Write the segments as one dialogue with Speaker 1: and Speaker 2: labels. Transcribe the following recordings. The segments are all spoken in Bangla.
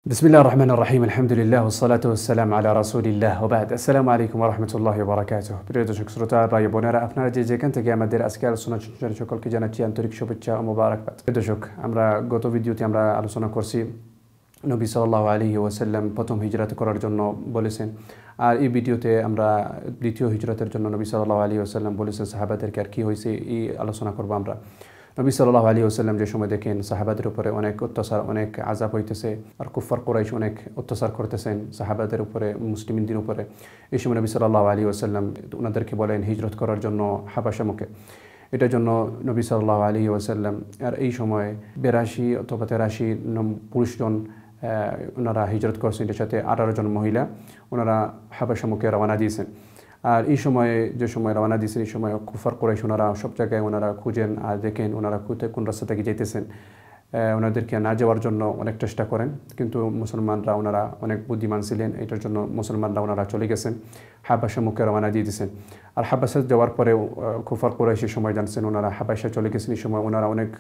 Speaker 1: بسم الله الرحمن الرحيم الحمد لله والصلاة والسلام على رسول الله وبعد السلام عليكم ورحمة الله وبركاته প্রিয় দর্শক শ্রোতা ভাই বোনেরা আপনারা যে যেখান থেকে আমাদের আজকে আলোচনা শুনছেন সকলকে জানাচ্ছি আন্তরিক শুভেচ্ছা ও মোবারকবাদ। প্রিয় দর্শক আমরা গত ভিডিওতে আমরা আলোচনা করছি নবী সাল্লাল্লাহু আলাইহি ওয়াসাল্লাম প্রথম হিজরত করার জন্য বলেছেন, আর এই ভিডিওতে আমরা দ্বিতীয় হিজরতের জন্য নবী সাল্লাল্লাহু আলাইহি ওয়াসাল্লাম বলেছেন সাহাবাদেরকে আর কি হয়েছে এই আলোচনা করব আমরা। নবী সাল্লাল্লাহু আলাইহি ওয়াসাল্লাম যে সময় দেখেন সাহাবাদের উপরে অনেক অত্যাচার অনেক আযাব হইতেছে আর কুফার কুরাইশ অনেক অত্যাচার করতেছেন সাহাবাদের উপরে মুসলিমদের উপরে, এই সময় নবী সাল্লাল্লাহু আলাইহি ওয়াসাল্লাম ওনাদেরকে বলেন হিজরত করার জন্য হাবাশা মুখে। এটার জন্য নবী সাল্লাল্লাহু আলাইহি ওয়াসাল্লাম আর এই সময় 82 অথবা 83 পুরুষজন ওনারা হিজরত করছেন, এটার সাথে 18 জন মহিলা ওনারা হাবাশা মুখে রওনা দিয়েছেন। আর এই সময়ে যে সময় রওনা দিয়েছেন এই সময় কুফার কুরাইশ ওনারা সব জায়গায় ওনারা খুঁজেন আর দেখেন ওনারা কোন রাস্তা থেকে যেতেছেন, ওনাদেরকে না যাওয়ার জন্য অনেক চেষ্টা করেন, কিন্তু মুসলমানরা ওনারা অনেক বুদ্ধিমান ছিলেন, এটার জন্য মুসলমানরা ওনারা চলে গেছেন হাবাশা মুখে রওনা দিয়ে দিয়েছেন। আর হাবাশা যাওয়ার পরেও কুফার কুরাইশের সময় জানছেন ওনারা হাবাশা চলে গেছেন, এই সময় ওনারা অনেক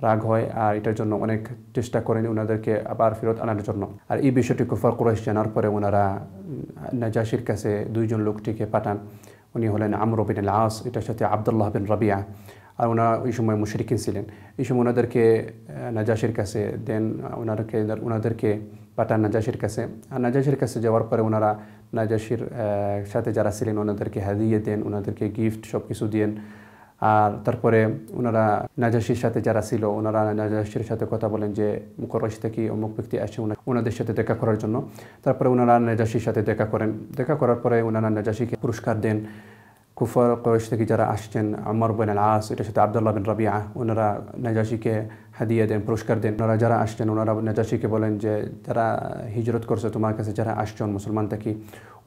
Speaker 1: রাগ হয় আর এটার জন্য অনেক চেষ্টা করেন ওনাদেরকে আবার ফেরত আনার জন্য। আর এই বিষয়টি কুফার কুরাইশ জানার পরে ওনারা নাজাশির কাছে দুইজন লোকটিকে পাঠান, উনি হলেন আমর বিন আল আস, এটার সাথে আব্দুল্লাহ বিন রাবিয়া, আর ওনারা ওই সময় মুশরিকিন ছিলেন। এই সময় ওনাদেরকে নাজাশির কাছে দেন, ওনাদেরকে পাঠান নাজাশির কাছে। আর নাজাশির কাছে যাওয়ার পরে ওনারা নাজাশির সাথে যারা ছিলেন ওনাদেরকে হাদিয়ে দেন, ওনাদেরকে গিফট সব কিছু দেন। আর তারপরে ওনারা নাজাশির সাথে যারা ছিল ওনারা নাজাশির সাথে কথা বলেন যে কুরাইশ থেকে অমুক ব্যক্তি আসে ওনাদের সাথে দেখা করার জন্য। তারপরে ওনারা নাজাশির সাথে দেখা করেন, দেখা করার পরে ওনারা নাজাশিকে পুরস্কার দেন। কুফার কুরাইশ থেকে যারা আসছেন আমর বিন আল আস, এটার সাথে আব্দুল্লাহ বিন রাবিয়া, ওনারা নাজাশিকে হাদিয়া দেন, পুরস্কার দেন। ওনারা যারা আসছেন ওনারা নাজাশিকে বলেন যে যারা হিজরত করছে তোমার কাছে যারা আসছেন মুসলমান থেকে,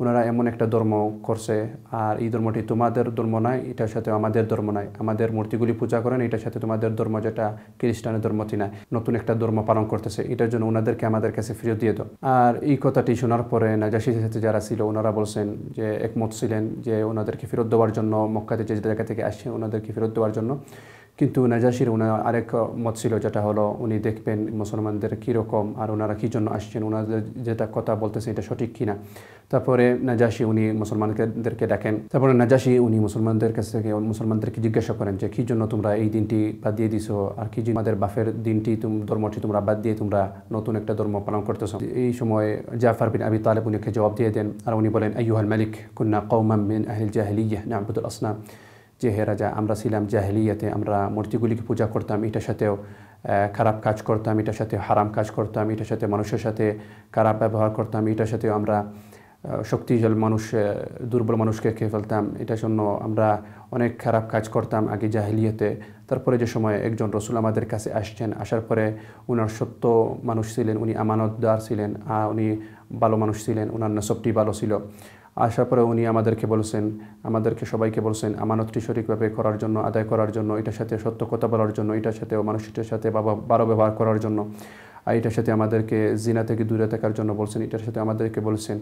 Speaker 1: ওনারা এমন একটা ধর্ম করছে আর এই ধর্মটি তোমাদের ধর্ম নয়, এটার সাথে আমাদের ধর্ম নয়, আমাদের মূর্তিগুলি পূজা করেন, এটার সাথে তোমাদের ধর্ম যেটা খ্রিস্টানের ধর্মটি নয়, নতুন একটা ধর্ম পালন করতেছে, এটার জন্য ওনাদেরকে আমাদের কাছে ফিরত দিয়ে দাও। আর এই কথাটি শোনার পরে নাজাশির সাথে যারা ছিল ওনারা বলছেন যে একমত ছিলেন যে ওনাদেরকে ফেরত দেওয়ার জন্য, মক্কাতে যে জায়গা থেকে আসছে ওনাদেরকে ফেরত দেওয়ার জন্য। কিন্তু নাজাশির ওনার আরেক মত ছিল, যেটা হলো উনি দেখবেন মুসলমানদের কীরকম আর ওনারা কী জন্য আসছেন, ওনাদের যেটা কথা বলতেছে এটা সঠিক কিনা। তারপরে নাজাশি উনি মুসলমানদেরকে ডাকেন, তারপরে নাজাশি উনি মুসলমানদের কাছ থেকে মুসলমানদেরকে জিজ্ঞাসা করেন যে কী জন্য তোমরা এই দিনটি বাদ দিয়ে দিছো, আর কি জন্য আমাদের বাফের দিনটি ধর্মটি তোমরা বাদ দিয়ে তোমরা নতুন একটা ধর্ম পালন করতেছো। এই সময় জাফর বিন আবি তালেব উনিকে জবাব দিয়ে দেন আর উনি বলেন আইয়ুহাল মালিক কুন্না কওমান মিন আহলিল জাহিলিয়্যাহ না'বুদুল আসনাম, যে হে রাজা আমরা ছিলাম জাহেলিয়াতে, আমরা মূর্তিগুলিকে পূজা করতাম, এটার সাথেও খারাপ কাজ করতাম, এটার সাথে হারাম কাজ করতাম, এটার সাথে মানুষের সাথে খারাপ ব্যবহার করতাম, এটার সাথেও আমরা শক্তিশালী মানুষ দুর্বল মানুষকে খেয়ে ফেলতাম, এটার জন্য আমরা অনেক খারাপ কাজ করতাম আগে জাহেলিয়াতে। তারপরে যে সময় একজন রসুল আমাদের কাছে আসছেন, আসার পরে উনার সত্য মানুষ ছিলেন, উনি আমানতদার ছিলেন, উনি ভালো মানুষ ছিলেন, ওনার নসবটি ভালো ছিল। আসার পরে উনি আমাদেরকে সবাইকে বলছেন আমানতটি সঠিকভাবে করার জন্য, আদায় করার জন্য, এটার সাথে সত্য কথা বলার জন্য, এটার সাথে মানুষের সাথে ভালো ব্যবহার করার জন্য, আর এটার সাথে আমাদেরকে জিনা থেকে দূরে থাকার জন্য বলছেন, এটার সাথে আমাদেরকে বলছেন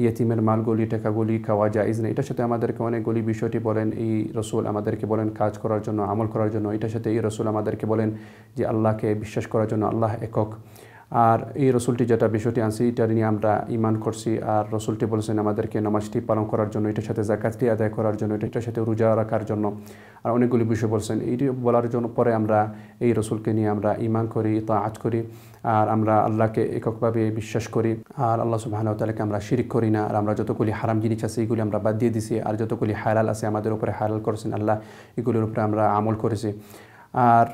Speaker 1: ইয়েতিমের মালগুলি টাকাগুলি খাওয়া জায়েজ না, এটার সাথে আমাদেরকে অনেকগুলি বিষয়টি বলেন এই রসুল আমাদেরকে বলেন কাজ করার জন্য, আমল করার জন্য, এটার সাথে এই রসুল আমাদেরকে বলেন যে আল্লাহকে বিশ্বাস করার জন্য, আল্লাহ একক। আর এই রসুলটি যেটা বিষয়টি আনছি এটা নিয়ে আমরা ইমান করছি, আর রসুলটি বলছেন আমাদেরকে নামাজটি পালন করার জন্য, এটার সাথে জাকাতটি আদায় করার জন্য, এটার সাথে রোজা রাখার জন্য, আর অনেকগুলি বিষয় বলছেন। এইটি বলার জন্য পরে আমরা এই রসুলকে নিয়ে আমরা ইমান করি, তাআত করি, আর আমরা আল্লাহকে এককভাবে বিশ্বাস করি, আর আল্লাহ সুবহানাহু ওয়া তাআলাকে আমরা শিরক করি না, আর আমরা যতগুলি হারাম জিনিস আছে এগুলি আমরা বাদ দিয়ে দিছি, আর যতগুলি হালাল আছে আমাদের উপরে হালাল করেছেন আল্লাহ, এগুলির উপরে আমরা আমল করেছি। আর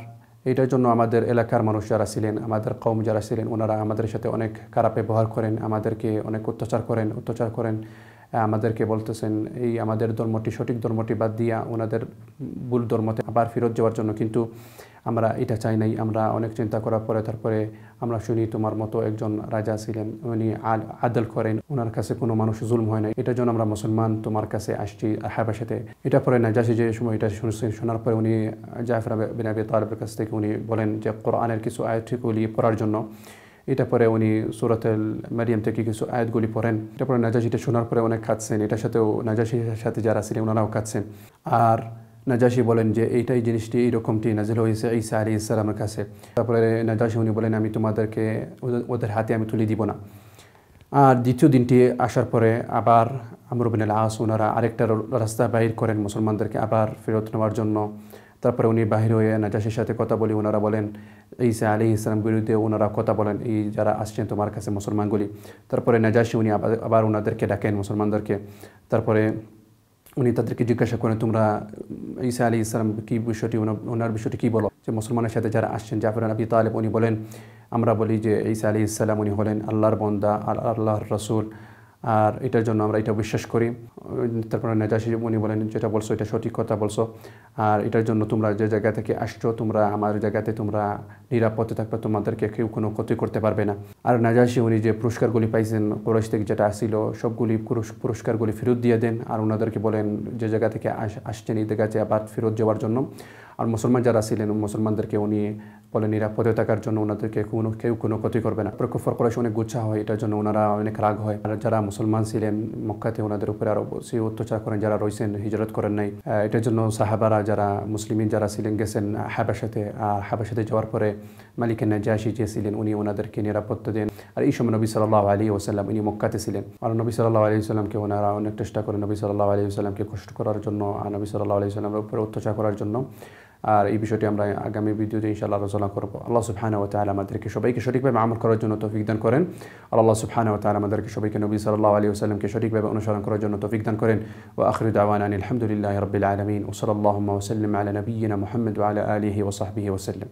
Speaker 1: এটার জন্য আমাদের এলাকার মানুষ যারা ছিলেন, আমাদের কওম যারা ছিলেন, ওনারা আমাদের সাথে অনেক খারাপ ব্যবহার করেন, আমাদেরকে অনেক অত্যাচার করেন, আমাদেরকে বলতেছেন এই আমাদের ধর্মটি সঠিক ধর্মটি বাদ দিয়া ওনাদের ভুল ধর্মতে আবার ফেরত যাওয়ার জন্য, কিন্তু আমরা এটা চাই নাই। আমরা অনেক চিন্তা করার পরে তারপরে আমরা শুনি তোমার মতো একজন রাজা ছিলেন, উনি আদল করেন, ওনার কাছে কোনো মানুষ জুলম হয় না, এটার জন্য আমরা মুসলমান তোমার কাছে আসছি হাবাশাতে। এটা পরে নাজাশি যে সময় এটা শুনছেন, শোনার পরে উনি জাফর বিন আবি তালেবের কাছ থেকে উনি বলেন যে কোরআনের কিছু আয়াতগুলি পড়ার জন্য। এটা পরে উনি সূরাতুল মারিয়াম থেকে কিছু আয়াতগুলি পড়েন। এটা পরে নাজাশিটা শোনার পরে অনেক কাঁদছেন, এটার সাথেও নাজাশির সাথে যারা ছিলেন ওনারাও কাঁদছেন। আর নাজাশি বলেন যে এইটাই জিনিসটি এইরকমটি নাজিল হয়েছে ঈসা আলাইহিস সালামের কাছে। তারপরে নাজাশি উনি বলেন আমি তোমাদেরকে ওদের হাতে আমি তুলে দিব না। আর দ্বিতীয় দিনটি আসার পরে আবার আমর বিন আল আস ওনারা আরেকটা রাস্তা বাহির করেন মুসলমানদেরকে আবার ফেরত নেওয়ার জন্য। তারপরে উনি বাহির হয়ে নাজাশির সাথে কথা বলি, ওনারা বলেন ঈসা আলাইহিস সালাম বিরুদ্ধে ওনারা কথা বলেন, এই যারা আসছেন তোমার কাছে মুসলমানগুলি। তারপরে নাজাশি উনি আবার ওনাদেরকে ডাকেন মুসলমানদেরকে। তারপরে উনি তাদেরকে জিজ্ঞাসা করেন তোমরা ঈসা আলাইহিস সালাম কী বিষয়টি ওনার বিষয়টি কী বলো, যে মুসলমানের সাথে যারা আসছেন জাফর আবি তালেব উনি বলেন আমরা বলি যে ঈসা আলাইহিস সালাম উনি হলেন আল্লাহর বন্দা আর আল্লাহর রসুল, আর এটার জন্য আমরা এটা বিশ্বাস করি। তারপরে নাজাশি উনি বলেন যেটা বলছো এটা সঠিক কথা বলছো, আর এটার জন্য তোমরা যে জায়গা থেকে আসছো তোমরা আমার জায়গাতে তোমরা নিরাপদে থাকবে, তোমাদেরকে কেউ কোনো ক্ষতি করতে পারবে না। আর নাজাশি উনি যে পুরস্কারগুলি পাইছেন কুরাইশ থেকে যেটা আসছিল সবগুলি পুরস্কারগুলি ফেরত দিয়ে দেন, আর ওনাদেরকে বলেন যে জায়গা থেকে আসছেন এই জায়গাতে আবার ফেরত যাওয়ার জন্য। আর মুসলমান যারা ছিলেন মুসলমানদেরকে উনি বলে নিরাপদে থাকার জন্য ওনাদেরকে কেউ কোনো ক্ষতি করবে না। কুফর কুরাইশ অনেক গুচ্ছা হয়, এটার জন্য ওনারা অনেক রাগ হয়। আর যারা মুসলমান ছিলেন মক্কাতে ওনাদের উপরে আরও বেশি অত্যাচার করেন, যারা রয়েছেন হিজরত করেন নাই। এটার জন্য সাহাবারা যারা মুসলিমিন যারা ছিলেন গেছেন হাবাসাতে, আর হাবাসাতে যাওয়ার পরে মালিক নাজাশি যে ছিলেন উনি ওনাদেরকে নিরাপত্তা দেন। আর এই সময় নবী সাল্লাল্লাহু আলাইহি ওয়াসাল্লাম উনি মক্কাতে ছিলেন, আর নবী সাল্লাল্লাহু আলাইহি ওয়াসাল্লামকে ওনারা অনেক চেষ্টা করেন নবী সাল্লাল্লাহু আলাইহি ওয়াসাল্লামকে কষ্ট করার জন্য, আর নবী সাল্লাল্লাহু আলাইহি ওয়াসাল্লামের উপরে অত্যাচার করার জন্য। আর এই বিষয়টি আমরা আগামী ভিডিওতে ইনশাআল্লাহ আলোচনা করব। আল্লাহ সুবহানাহু ওয়া তাআলা আমাদেরকে সবাইকে সঠিকভাবে আমল করার জন্য তৌফিক দান করেন। আর আল্লাহ সুবহানাহু ওয়া তাআলা আমাদেরকে সবাইকে নবী সাল্লাল্লাহু আলাইহি ওয়াসাল্লামকে সঠিকভাবে অনুসরণ করার জন্য তৌফিক দান করেন। ওয়া আখিরু দাওয়ানা আলহামদুলিল্লাহি রাব্বিল আলামিন ওয়া সাল্লাল্লাহু ওয়া সাল্লাম আলা নাবিয়্যিনা মুহাম্মদ ওয়া আলা আলিহি ওয়া সাহবিহি ওয়া সাল্লাম।